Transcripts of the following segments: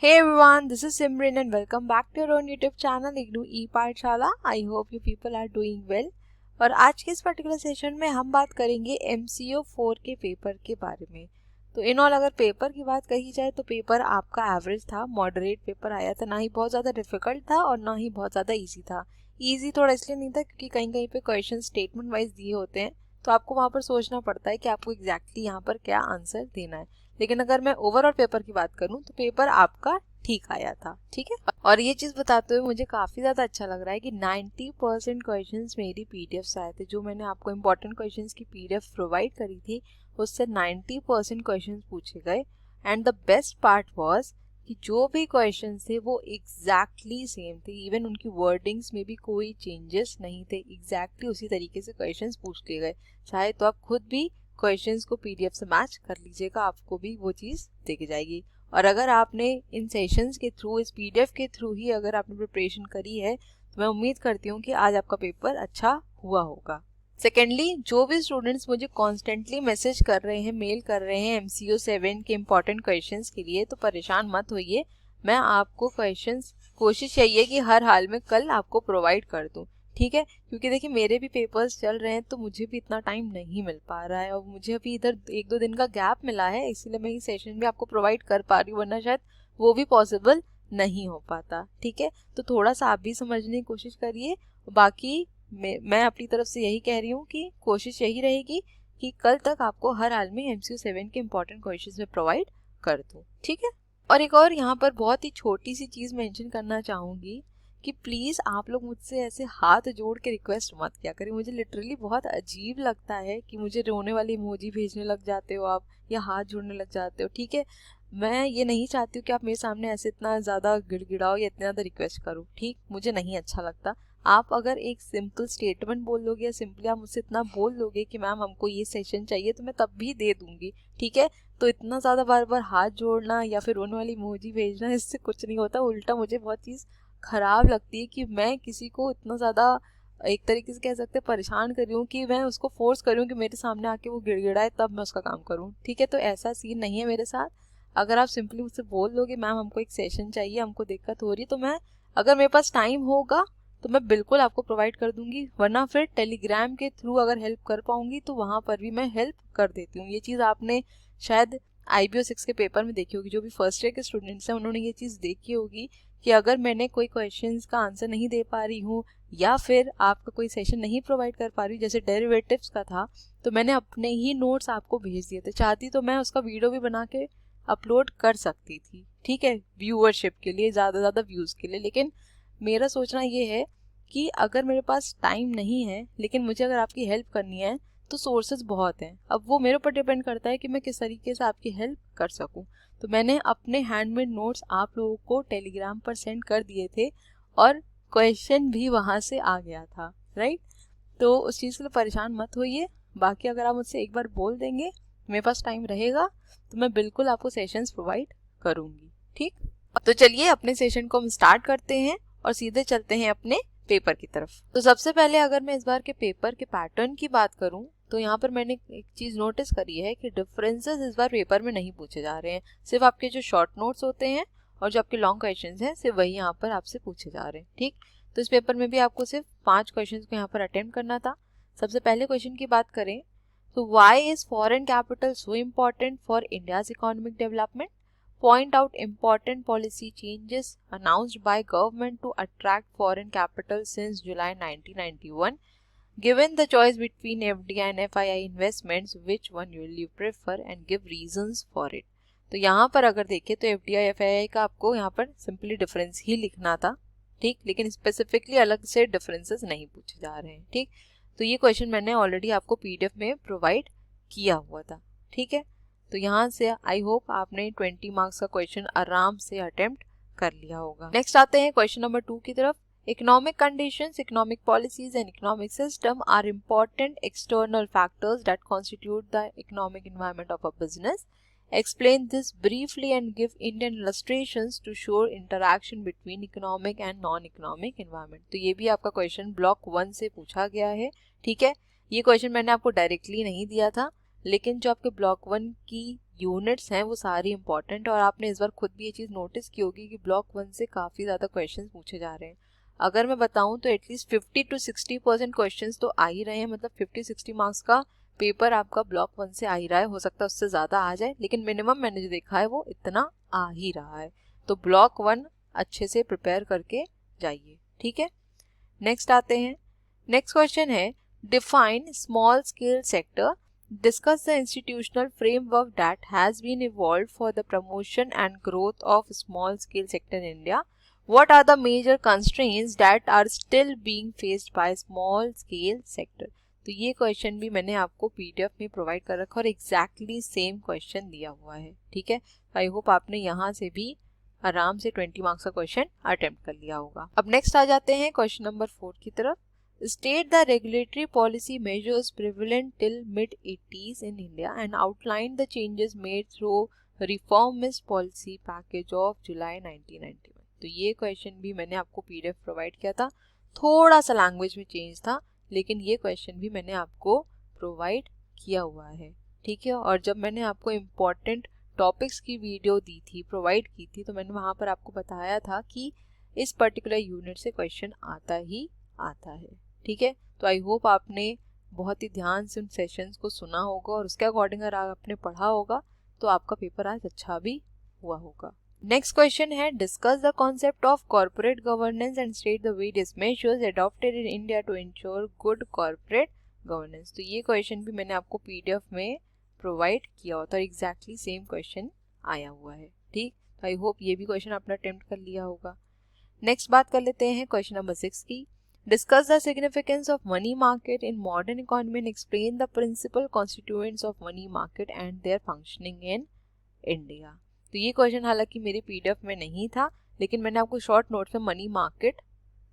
Hey everyone, this is Simran and welcome back to your own YouTube channel IGNOU e Pathshala. I hope you people are doing well. और आज के इस particular session में हम बात करेंगे MCO 4 के पेपर के बारे में। तो इन ऑल अगर पेपर की बात कही जाए तो पेपर आपका एवरेज था, मॉडरेट पेपर आया था, ना ही बहुत ज़्यादा डिफिकल्ट था और ना ही बहुत ज़्यादा ईजी था। ईजी थोड़ा इसलिए नहीं था क्योंकि कहीं कहीं पे क्वेश्चन स्टेटमेंट वाइज दिए होते हैं, तो आपको वहाँ पर सोचना पड़ता है कि आपको एग्जैक्टली यहाँ पर क्या आंसर देना है। लेकिन अगर मैं ओवरऑल पेपर की बात करूं तो पेपर आपका ठीक आया था। ठीक है, और ये चीज़ बताते हुए मुझे काफ़ी ज़्यादा अच्छा लग रहा है कि 90% क्वेश्चंस मेरी पीडीएफ से आए थे। जो मैंने आपको इंपॉर्टेंट क्वेश्चंस की पीडीएफ प्रोवाइड करी थी उससे 90% क्वेश्चंस पूछे गए। And the best part was कि जो भी क्वेश्चंस थे वो एग्जैक्टली सेम थे। इवन उनकी वर्डिंग्स में भी कोई चेंजेस नहीं थे, एग्जैक्टली उसी तरीके से क्वेश्चंस पूछ लिए गए। चाहे तो आप खुद भी क्वेश्चंस को पीडीएफ से मैच कर लीजिएगा, आपको भी वो चीज़ देखी जाएगी। और अगर आपने इन सेशंस के थ्रू, इस पीडीएफ के थ्रू ही अगर आपने प्रिपरेशन करी है तो मैं उम्मीद करती हूँ कि आज आपका पेपर अच्छा हुआ होगा। सेकेंडली, जो भी स्टूडेंट्स मुझे कॉन्स्टेंटली मैसेज कर रहे हैं, मेल कर रहे हैं MCO 7 के इम्पॉर्टेंट क्वेश्चंस के लिए, तो परेशान मत होइए। मैं आपको क्वेश्चंस कोशिश यही है कि हर हाल में कल आपको प्रोवाइड कर दूँ। ठीक है, क्योंकि देखिए मेरे भी पेपर्स चल रहे हैं तो मुझे भी इतना टाइम नहीं मिल पा रहा है और मुझे अभी इधर 1-2 दिन का गैप मिला है, इसीलिए मैं ये सेशन भी आपको प्रोवाइड कर पा रही हूँ, वरना शायद वो भी पॉसिबल नहीं हो पाता। ठीक है, तो थोड़ा सा आप भी समझने की कोशिश करिए। बाकी मैं अपनी तरफ से यही कह रही हूँ कि कोशिश यही रहेगी कि कल तक आपको हर हाल में MCO 7 के इम्पोर्टेंट क्वेश्चंस में प्रोवाइड कर दूँ। ठीक है, और एक और यहाँ पर बहुत ही छोटी सी चीज़ मेंशन करना चाहूँगी कि प्लीज़ आप लोग मुझसे ऐसे हाथ जोड़ के रिक्वेस्ट मत किया करें। मुझे लिटरली बहुत अजीब लगता है कि मुझे रोने वाली इमोजी भेजने लग जाते हो आप, या हाथ जोड़ने लग जाते हो। ठीक है, मैं ये नहीं चाहती हूँ कि आप मेरे सामने ऐसे इतना ज़्यादा गिड़गिड़ाओ या इतना ज़्यादा रिक्वेस्ट करो। ठीक, मुझे नहीं अच्छा लगता। आप अगर एक सिंपल स्टेटमेंट बोल दोगे या सिंपली आप मुझसे इतना बोल दोगे कि मैम हमको ये सेशन चाहिए, तो मैं तब भी दे दूंगी। ठीक है, तो इतना ज़्यादा बार बार हाथ जोड़ना या फिर रोने वाली इमोजी भेजना, इससे कुछ नहीं होता। उल्टा मुझे बहुत चीज़ खराब लगती है कि मैं किसी को इतना ज़्यादा एक तरीके से कह सकते हैं परेशान कर रही हूँ कि मैं उसको फोर्स कर रही हूँ कि मेरे सामने आके वो गिड़गिड़ाए तब मैं उसका काम करूँ। ठीक है, तो ऐसा सीन नहीं है मेरे साथ। अगर आप सिंपली मुझसे बोल दोगे मैम हमको एक सेशन चाहिए, हमको दिक्कत हो रही है, तो मैं, अगर मेरे पास टाइम होगा तो मैं बिल्कुल आपको प्रोवाइड कर दूंगी, वरना फिर टेलीग्राम के थ्रू अगर हेल्प कर पाऊंगी तो वहाँ पर भी मैं हेल्प कर देती हूँ। ये चीज़ आपने शायद IBO 6 के पेपर में देखी होगी। जो भी फर्स्ट ईयर के स्टूडेंट्स हैं उन्होंने ये चीज़ देखी होगी कि अगर मैंने कोई क्वेश्चंस का आंसर नहीं दे पा रही हूँ या फिर आपका कोई सेशन नहीं प्रोवाइड कर पा रही हूँ, जैसे डेरिवेटिव्स का था, तो मैंने अपने ही नोट्स आपको भेज दिए थे। चाहती तो मैं उसका वीडियो भी बना के अपलोड कर सकती थी, ठीक है, व्यूअरशिप के लिए, ज़्यादा व्यूज़ के लिए। लेकिन मेरा सोचना ये है कि अगर मेरे पास टाइम नहीं है लेकिन मुझे अगर आपकी हेल्प करनी है तो सोर्सेज बहुत हैं। अब वो मेरे ऊपर डिपेंड करता है कि मैं किस तरीके से आपकी हेल्प कर सकूं। तो मैंने अपने हैंडमेड नोट्स आप लोगों को टेलीग्राम पर सेंड कर दिए थे और क्वेश्चन भी वहाँ से आ गया था, राइट। तो उस चीज़ के लिए परेशान मत होइए। बाकी अगर आप मुझसे एक बार बोल देंगे, मेरे पास टाइम रहेगा, तो मैं बिल्कुल आपको सेशंस प्रोवाइड करूँगी। ठीक, तो चलिए अपने सेशन को हम स्टार्ट करते हैं और सीधे चलते हैं अपने पेपर की तरफ। तो सबसे पहले अगर मैं इस बार के पेपर के पैटर्न की बात करूं तो यहाँ पर मैंने एक चीज़ नोटिस करी है कि डिफरेंसेस इस बार पेपर में नहीं पूछे जा रहे हैं। सिर्फ आपके जो शॉर्ट नोट्स होते हैं और जो आपके लॉन्ग क्वेश्चंस हैं सिर्फ वही यहाँ पर आपसे पूछे जा रहे हैं। ठीक, तो इस पेपर में भी आपको सिर्फ 5 क्वेश्चंस को यहाँ पर अटेम्प्ट करना था। सबसे पहले क्वेश्चन की बात करें तो why is foreign capital so important for India's economic development? Point out important policy changes announced by government to attract foreign capital since July 1991. Given the choice between FDI and FII investments, which one will you prefer and give reasons for it? तो यहाँ पर अगर देखें तो FDI FII का आपको यहाँ पर सिंपली डिफरेंस ही लिखना था। ठीक, लेकिन स्पेसिफिकली अलग से डिफरेंसेस नहीं पूछे जा रहे हैं। ठीक, तो ये क्वेश्चन मैंने ऑलरेडी आपको PDF में प्रोवाइड किया हुआ था। ठीक है, तो यहाँ से आई होप आपने 20 मार्क्स का क्वेश्चन आराम से अटेम्प्ट कर लिया होगा। नेक्स्ट आते हैं क्वेश्चन नंबर 2 की तरफ। Economic conditions, economic policies and economic system are important external factors that constitute the economic environment of a business. Explain this briefly and give Indian illustrations to show interaction between economic and non-economic environment. तो ये भी आपका question block 1 से पूछा गया है। ठीक है, ये क्वेश्चन मैंने आपको डायरेक्टली नहीं दिया था, लेकिन जो आपके ब्लॉक 1 की यूनिट्स हैं वो सारी इंपॉर्टेंट है, और आपने इस बार खुद भी ये चीज़ नोटिस की होगी कि ब्लॉक 1 से काफ़ी ज़्यादा क्वेश्चन पूछे जा रहे हैं। अगर मैं बताऊं तो एटलीस्ट 50 to 60% क्वेश्चन तो आ ही रहे हैं, मतलब 50-60 मार्क्स का पेपर आपका ब्लॉक 1 से आ ही रहा है। हो सकता है उससे ज़्यादा आ जाए, लेकिन मिनिमम मैंने जो देखा है वो इतना आ ही रहा है। तो ब्लॉक 1 अच्छे से प्रिपेयर करके जाइए, ठीक है। नेक्स्ट आते हैं। नेक्स्ट क्वेश्चन है, define small scale sector, discuss the institutional framework that has been evolved for the promotion and growth of small scale sector in India. What are the major constraints that are still being faced by small scale sector? तो ये question भी मैंने आपको PDF में provide कर रखा और exactly same question दिया हुआ है, ठीक है। आई होप आपने यहाँ से भी आराम से 20 मार्क्स का क्वेश्चन अटेम्प्ट कर लिया होगा। अब नेक्स्ट आ जाते हैं क्वेश्चन नंबर 4 की तरफ। State the regulatory policy measures prevalent till mid-80s in India and outline the changes made through reformist policy package of July 1991. तो ये क्वेश्चन भी मैंने आपको पीडीएफ प्रोवाइड किया था, थोड़ा सा लैंग्वेज में चेंज था, लेकिन ये क्वेश्चन भी मैंने आपको प्रोवाइड किया हुआ है, ठीक है। और जब मैंने आपको इम्पॉर्टेंट टॉपिक्स की वीडियो दी थी, प्रोवाइड की थी, तो मैंने वहाँ पर आपको बताया था कि इस पर्टिकुलर यूनिट से क्वेश्चन आता ही आता है, ठीक है। तो आई होप आपने बहुत ही ध्यान से उन सेशंस को सुना होगा और उसके अकॉर्डिंग अगर आपने पढ़ा होगा तो आपका पेपर आज अच्छा भी हुआ होगा। नेक्स्ट क्वेश्चन है, discuss the concept of corporate governance and state the various measures adopted in India to ensure good corporate governance. तो ये क्वेश्चन भी मैंने आपको पीडीएफ में प्रोवाइड किया होता है, एग्जैक्टली सेम क्वेश्चन आया हुआ है, ठीक। तो आई होप ये भी क्वेश्चन आपने अटेम्प्ट कर लिया होगा। नेक्स्ट बात कर लेते हैं क्वेश्चन नंबर 6 की। Discuss the significance of money market in modern economy and explain the principal constituents of money market and their functioning in India. तो ये क्वेश्चन हालांकि मेरे पीडीएफ में नहीं था, लेकिन मैंने आपको शॉर्ट नोट में मनी मार्केट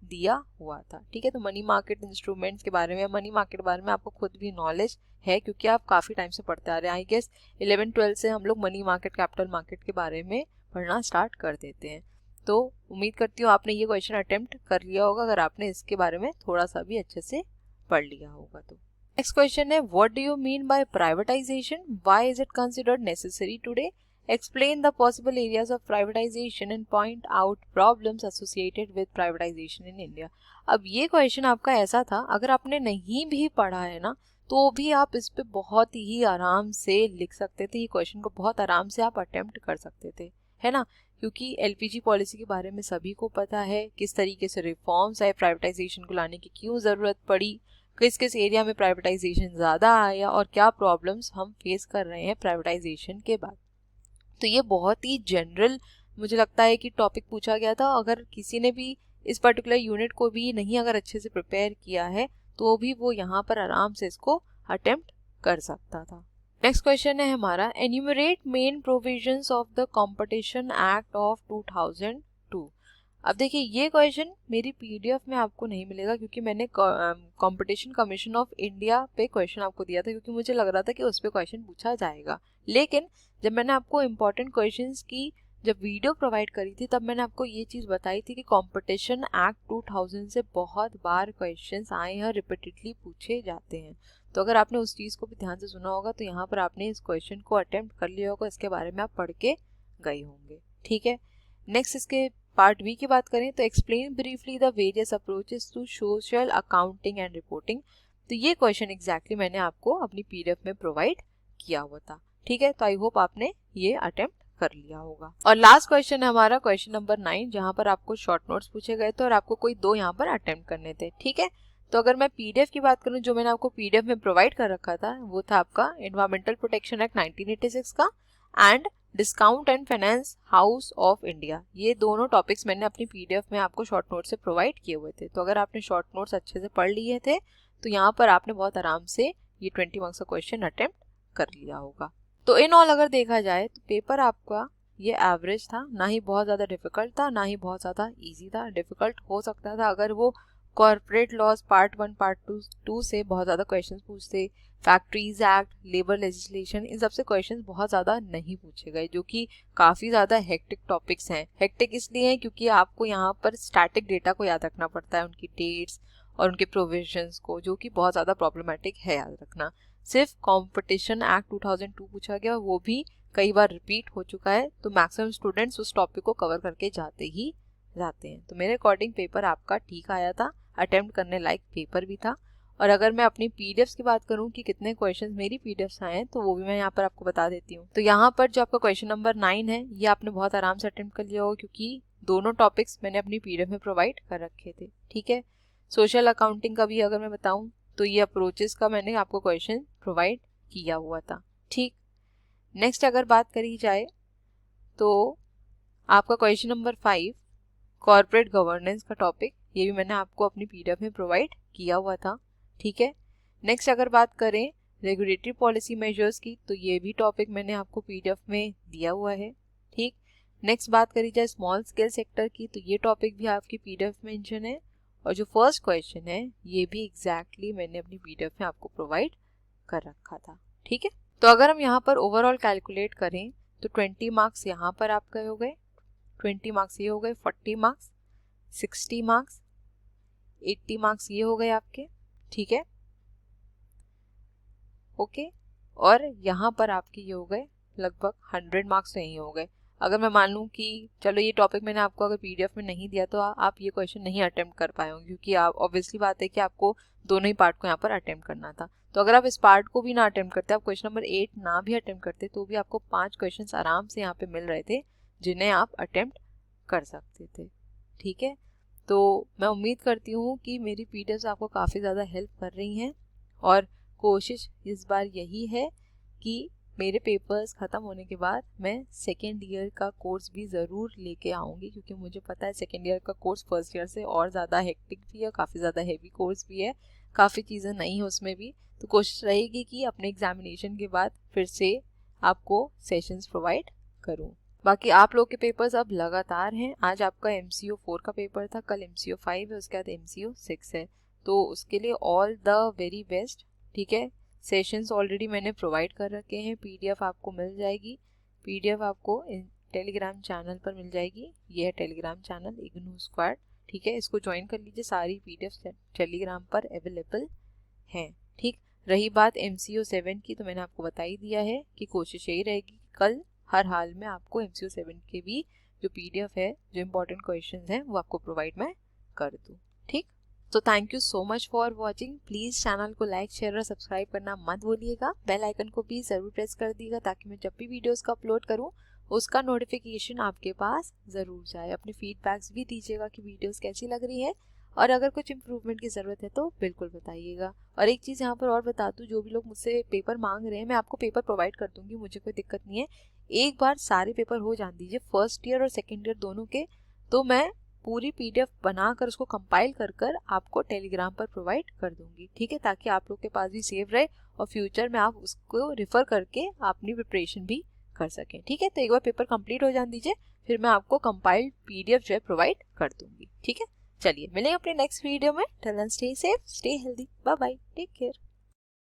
दिया हुआ था, ठीक है। तो मनी मार्केट इंस्ट्रूमेंट्स के बारे में, मनी मार्केट के बारे में आपको खुद भी नॉलेज है, क्योंकि आप काफ़ी टाइम से पढ़ते आ रहे हैं। आई गेस 11-12 से हम लोग मनी मार्केट, कैपिटल मार्केट के बारे में पढ़ना स्टार्ट कर देते हैं। तो उम्मीद करती हूँ आपने ये क्वेश्चन अटेम्प्ट कर लिया होगा, अगर आपने इसके बारे में थोड़ा सा भी अच्छे से पढ़ लिया होगा तो। नेक्स्ट क्वेश्चन है, what do you mean by privatisation, why is it considered necessary today, explain the possible areas of privatisation and point out problems associated with privatisation in India. अब ये क्वेश्चन आपका ऐसा था, अगर आपने नहीं भी पढ़ा है ना तो भी आप इस पे बहुत ही आराम से लिख सकते थे, ये क्वेश्चन को बहुत आराम से आप अटेम्प्ट कर सकते थे, है ना। क्योंकि एलपीजी पॉलिसी के बारे में सभी को पता है, किस तरीके से रिफॉर्म्स आए, प्राइवेटाइजेशन को लाने की क्यों ज़रूरत पड़ी, किस किस एरिया में प्राइवेटाइजेशन ज़्यादा आया और क्या प्रॉब्लम्स हम फेस कर रहे हैं प्राइवेटाइजेशन के बाद। तो ये बहुत ही जनरल मुझे लगता है कि टॉपिक पूछा गया था। अगर किसी ने भी इस पर्टिकुलर यूनिट को भी नहीं अगर अच्छे से प्रिपेयर किया है तो भी वो यहाँ पर आराम से इसको अटेम्प्ट कर सकता था। नेक्स्ट क्वेश्चन है हमारा, enumerate main provisions of the competition act of 2002। अब देखिए ये क्वेश्चन मेरी पीडीएफ में आपको नहीं मिलेगा, क्योंकि मैंने कंपटीशन कमीशन ऑफ इंडिया पे क्वेश्चन आपको दिया था, क्योंकि मुझे लग रहा था कि उस पर क्वेश्चन पूछा जाएगा। लेकिन जब मैंने आपको इम्पोर्टेंट क्वेश्चंस की जब वीडियो प्रोवाइड करी थी, तब मैंने आपको ये चीज़ बताई थी कि कंपटीशन एक्ट 2000 से बहुत बार क्वेश्चंस आए हैं, रिपीटेडली पूछे जाते हैं। तो अगर आपने उस चीज़ को भी ध्यान से सुना होगा तो यहाँ पर आपने इस क्वेश्चन को अटेम्प्ट कर लिया होगा, इसके बारे में आप पढ़ के गए होंगे, ठीक है। नेक्स्ट इसके पार्ट बी की बात करें तो explain briefly the various approaches to social accounting and reporting. तो ये क्वेश्चन एग्जैक्टली मैंने आपको अपनी पीडीएफ में प्रोवाइड किया हुआ था, ठीक है। तो आई होप आपने ये अटेम्प्ट कर लिया होगा। और लास्ट क्वेश्चन है हमारा क्वेश्चन नंबर 9, जहाँ पर आपको शॉर्ट नोट्स पूछे गए थे और आपको कोई 2 यहाँ पर अटेम्प्ट करने थे, ठीक है। तो अगर मैं पीडीएफ की बात करूँ, जो मैंने आपको पीडीएफ में प्रोवाइड कर रखा था, वो था आपका एनवायरमेंटल प्रोटेक्शन एक्ट 1986 का and discount and finance house of India. ये दोनों टॉपिक्स मैंने अपनी पीडीएफ में आपको शॉर्ट नोट से प्रोवाइड किए हुए थे। तो अगर आपने शॉर्ट नोट्स अच्छे से पढ़ लिए थे तो यहाँ पर आपने बहुत आराम से ये 20 मार्क्स का क्वेश्चन अटेम्प्ट कर लिया होगा। तो इन ऑल अगर देखा जाए तो पेपर आपका ये एवरेज था, ना ही बहुत ज़्यादा डिफिकल्ट था, ना ही बहुत ज़्यादा इजी था। डिफिकल्ट हो सकता था अगर वो कॉर्पोरेट लॉज पार्ट 1 पार्ट 2 से बहुत ज़्यादा क्वेश्चंस पूछते, फैक्ट्रीज एक्ट, लेबर लेजिस्लेशन, इन सब से क्वेश्चंस बहुत ज़्यादा नहीं पूछे गए, जो कि काफ़ी ज़्यादा हेक्टिक टॉपिक्स हैं। हेक्टिक इसलिए हैं क्योंकि आपको यहाँ पर स्टैटिक डेटा को याद रखना पड़ता है, उनकी डेट्स और उनके प्रोविजंस को, जो कि बहुत ज़्यादा प्रॉब्लमेटिक है याद रखना। सिर्फ कॉम्पिटिशन एक्ट 2002 पूछा गया, वो भी कई बार रिपीट हो चुका है, तो मैक्सिमम स्टूडेंट्स उस टॉपिक को कवर करके जाते हैं। तो मेरे अकॉर्डिंग पेपर आपका ठीक आया था, अटेम्प्ट करने लायक पेपर भी था। और अगर मैं अपनी पीडीएफ्स की बात करूं कि कितने क्वेश्चंस मेरी पीडीएफ्स आए हैं, तो वो भी मैं यहाँ पर आपको बता देती हूँ। तो यहाँ पर जो आपका क्वेश्चन नंबर 9 है, ये आपने बहुत आराम से अटेम्प्ट कर लिया होगा, क्योंकि दोनों टॉपिक्स मैंने अपनी पीडीएफ में प्रोवाइड कर रखे थे। ठीक है, सोशल अकाउंटिंग का भी अगर मैं बताऊँ तो ये अप्रोचेस का मैंने आपको क्वेश्चन प्रोवाइड किया हुआ था। ठीक, नेक्स्ट अगर बात करी जाए तो आपका क्वेश्चन नंबर 5 कॉर्पोरेट गवर्नेंस का टॉपिक, ये भी मैंने आपको अपनी पीडीएफ में प्रोवाइड किया हुआ था। ठीक है, नेक्स्ट अगर बात करें रेगुलेटरी पॉलिसी मेजर्स की, तो ये भी टॉपिक मैंने आपको पीडीएफ में दिया हुआ है। ठीक, नेक्स्ट बात करी जाए स्मॉल स्केल सेक्टर की, तो ये टॉपिक भी आपकी पीडीएफ में मेंशन है। और जो फर्स्ट क्वेश्चन है ये भी एग्जैक्टली मैंने अपनी पीडीएफ में आपको प्रोवाइड कर रखा था। ठीक है, तो अगर हम यहाँ पर ओवरऑल कैलकुलेट करें तो 20 मार्क्स यहाँ पर आपके हो गए, 20 मार्क्स ये हो गए, 40 मार्क्स, 60 मार्क्स, 80 मार्क्स ये हो गए आपके। ठीक है, ओके, और यहाँ पर आपके ये हो गए लगभग 100 मार्क्स तो यही हो गए। अगर मैं मान लूँ कि चलो ये टॉपिक मैंने आपको अगर पीडीएफ में नहीं दिया तो आप ये क्वेश्चन नहीं अटेम्प्ट कर पाए होंगे, क्योंकि आप ऑब्वियसली बात है कि आपको दोनों ही पार्ट को यहाँ पर अटेम्प्ट करना था। तो अगर आप इस पार्ट को भी ना अटेम्प्ट करते, आप क्वेश्चन नंबर 8 ना भी अटेम्प्ट करते, तो भी आपको 5 क्वेश्चन आराम से यहाँ पे मिल रहे थे जिन्हें आप अटेम्प्ट कर सकते थे। ठीक है, तो मैं उम्मीद करती हूँ कि मेरी पीडीएफ आपको काफ़ी ज़्यादा हेल्प कर रही हैं, और कोशिश इस बार यही है कि मेरे पेपर्स ख़त्म होने के बाद मैं सेकेंड ईयर का कोर्स भी ज़रूर लेके आऊँगी, क्योंकि मुझे पता है सेकेंड ईयर का कोर्स फर्स्ट ईयर से और ज़्यादा हेक्टिक भी है, काफ़ी ज़्यादा हैवी कोर्स भी है, काफ़ी चीज़ें नई हैं उसमें भी। तो कोशिश रहेगी कि अपने एग्जामिनेशन के बाद फिर से आपको सेशंस प्रोवाइड करूँ। बाकी आप लोग के पेपर्स अब लगातार हैं। आज आपका MCO 4 का पेपर था, कल MCO 5 है, उसके बाद MCO 6 है। तो उसके लिए ऑल द वेरी बेस्ट। ठीक है, सेशंस ऑलरेडी मैंने प्रोवाइड कर रखे हैं, पीडीएफ आपको मिल जाएगी। पीडीएफ आपको टेलीग्राम चैनल पर मिल जाएगी, ये है टेलीग्राम चैनल इग्नू स्क्वाड। ठीक है, इसको ज्वाइन कर लीजिए, सारी पीडीएफ टेलीग्राम पर अवेलेबल हैं। ठीक, रही बात MCO 7 की, तो मैंने आपको बता ही दिया है कि कोशिश यही रहेगी कि कल हर हाल में आपको MCO 7 के भी जो पीडीएफ है, जो इम्पोर्टेंट क्वेश्चंस हैं, वो आपको प्रोवाइड मैं कर दूँ। ठीक, तो thank you so much for watching. Please channel को लाइक, शेयर और सब्सक्राइब करना मत भूलिएगा। बेल आइकन को भी ज़रूर प्रेस कर दीजिएगा, ताकि मैं जब भी वीडियोस का अपलोड करूं उसका नोटिफिकेशन आपके पास ज़रूर जाए। अपने फीडबैक्स भी दीजिएगा कि वीडियोस कैसी लग रही है, और अगर कुछ इम्प्रूवमेंट की ज़रूरत है तो बिल्कुल बताइएगा। और एक चीज़ यहाँ पर और बता दूँ, जो भी लोग मुझसे पेपर मांग रहे हैं, मैं आपको पेपर प्रोवाइड कर दूँगी, मुझे कोई दिक्कत नहीं है। एक बार सारे पेपर हो जान दीजिए, फर्स्ट ईयर और सेकेंड ईयर दोनों के, तो मैं पूरी पीडीएफ बनाकर उसको कंपाइल कर आपको टेलीग्राम पर प्रोवाइड कर दूंगी। ठीक है, ताकि आप लोग के पास भी सेव रहे और फ्यूचर में आप उसको रेफर करके अपनी प्रिपरेशन भी कर सकें। ठीक है, तो एक बार पेपर कंप्लीट हो जान दीजिए, फिर मैं आपको कंपाइल्ड पीडीएफ जो है प्रोवाइड कर दूंगी। ठीक है, चलिए मिलेंगे अपने नेक्स्ट वीडियो में। Till then stay safe, stay healthy, bye bye, take care.